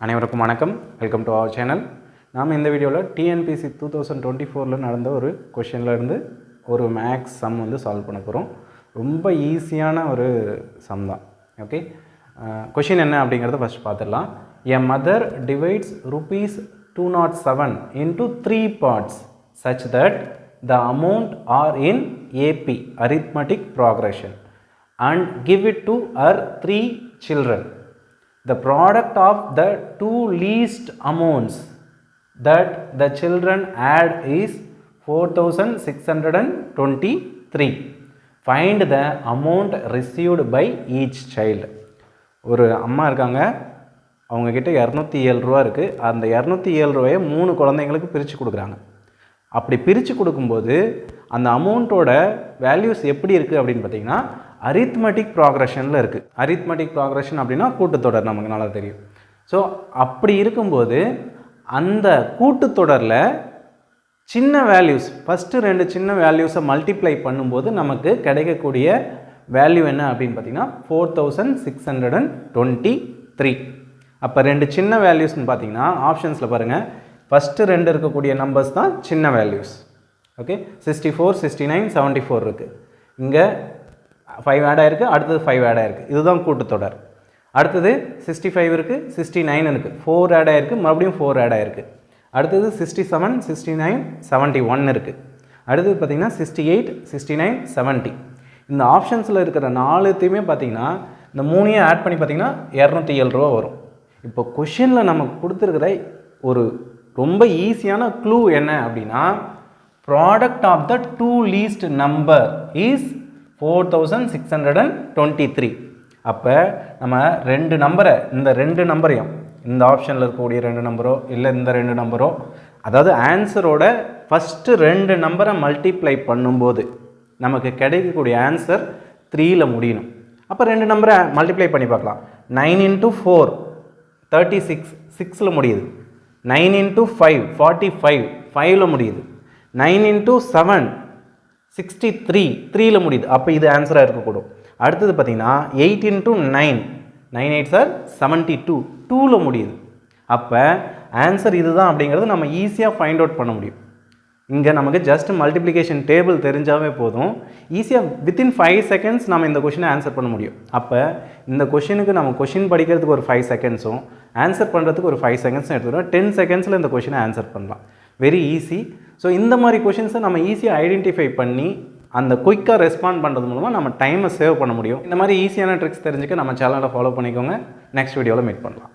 அனைவருக்கும் வணக்கம். Welcome to our channel. நாம் இந்த வீடியோவில் டிஎன்பிசி 2024 நடந்த ஒரு கொஷினில் இருந்து ஒரு மேக்ஸ் சம் வந்து சால்வ் பண்ண போகிறோம். ரொம்ப ஈஸியான ஒரு சம் தான். ஓகே, கொஷின் என்ன அப்படிங்கிறத ஃபஸ்ட் பார்த்துடலாம். எ mother divides ₹207 into 3 parts such that the amount are in AP arithmetic progression and give it to her 3 children. The product of the two least amounts that the children add is 4623. Find the amount received by each child. ஒரு அம்மா இருக்காங்க, அவங்கக்கிட்ட ₹207 இருக்குது. அந்த ₹207 3 குழந்தைங்களுக்கு பிரித்து கொடுக்குறாங்க. அப்படி பிரித்து கொடுக்கும்போது அந்த அமௌண்ட்டோட வேல்யூஸ் எப்படி இருக்குது அப்படின்னு பார்த்தீங்கன்னா அரித்மெட்டிக் ப்ராக்ரெஷனில் இருக்குது. அரித்மெட்டிக் ப்ராக்ரெஷன் அப்படின்னா கூட்டுத்தொடர், நமக்கு நல்லா தெரியும். ஸோ அப்படி இருக்கும்போது அந்த கூட்டுத்தொடரில் சின்ன வேல்யூஸ், ஃபஸ்ட்டு 2 சின்ன வேல்யூஸை மல்டிப்ளை பண்ணும்போது நமக்கு கிடைக்கக்கூடிய வேல்யூ என்ன அப்படின்னு பார்த்தீங்கன்னா 4623. அப்போ 2 சின்ன வேல்யூஸ்ன்னு பார்த்தீங்கன்னா ஆப்ஷன்ஸில் பாருங்கள், ஃபஸ்ட்டு 2 இருக்கக்கூடிய நம்பர்ஸ் தான் சின்ன வேல்யூஸ். ஓகே, 64, 69, 74 இருக்குது. இங்கே 5 ஆட் ஆகிருக்கு, அடுத்தது 5 ஆட் ஆகிருக்கு. இதுதான் கூட்டுத்தொடர். அடுத்தது 65 இருக்குது, 69 இருக்குது, 4 ஆட் ஆகிருக்கு, மறுபடியும் 4 ஆட் ஆகிருக்கு. அடுத்தது 67, 69, 71 இருக்குது. அடுத்தது பார்த்திங்கன்னா 68, 69, 70. இந்த ஆப்ஷன்ஸில் இருக்கிற 4த்தையுமே பார்த்திங்கன்னா இந்த 3ஐயும் ஆட் பண்ணி பார்த்திங்கன்னா ₹207 வரும். இப்போ கொஷினில் நமக்கு கொடுத்துருக்கிற ஒரு ரொம்ப ஈஸியான க்ளூ என்ன அப்படின்னா product of the two least number is 4623. அப்போ நம்ம 2 நம்பரை, இந்த 2 நம்பரையும், இந்த ஆப்ஷனில் இருக்கக்கூடிய 2 நம்பரோ இல்லை இந்த 2 நம்பரோ, அதாவது ஆன்சரோட ஃபஸ்ட்டு 2 நம்பரை மல்டிப்ளை பண்ணும்போது நமக்கு கிடைக்கக்கூடிய ஆன்சர் 3ல் முடியணும். அப்போ 2 நம்பரை மல்டிப்ளை பண்ணி பார்க்கலாம். 9 into 4 36, 6ல் முடியுது. 9 into 5 45, 5ல் முடியுது. 9 into 7 63, 3ல் முடியுது. அப்போ இது ஆன்சராக இருக்கக்கூடும். அடுத்தது பார்த்திங்கன்னா 8 into 9 9 8s are 72, 2ல் முடியுது. அப்போ ஆன்சர் இதுதான் அப்படிங்கிறது நம்ம ஈஸியாக ஃபைண்ட் அவுட் பண்ண முடியும். இங்கே நமக்கு ஜஸ்ட் மல்டிப்ளிகேஷன் டேபிள் தெரிஞ்சாவே போதும், ஈஸியாக வித்தின் 5 செகண்ட்ஸ் நம்ம இந்த கொஷினை ஆன்சர் பண்ண முடியும். அப்போ இந்த கொஷினுக்கு நம்ம கொஷின் படிக்கிறதுக்கு ஒரு 5 செகண்ட்ஸும் ஆன்சர் பண்ணுறதுக்கு ஒரு 5 செகண்ட்ஸும் எடுத்துக்கிறோம். 10 செகண்ட்ஸில் இந்த கொஷினை ஆன்சர் பண்ணலாம். Very easy. ஸோ இந்த மாதிரி கொஷின்ஸை நம்ம ஈஸியாக ஐடென்டிஃபை பண்ணி அந்த குயிக்காக ரெஸ்பாண்ட் பண்ணுறது மூலமாக நம்ம டைமை சேவ் பண்ண முடியும். இந்த மாதிரி ஈஸியான ட்ரிக்ஸ் தெரிஞ்சுக்க நம்ம சேனலை ஃபாலோ பண்ணிக்கோங்க. நெக்ஸ்ட் வீடியோவில் மீட் பண்ணலாம்.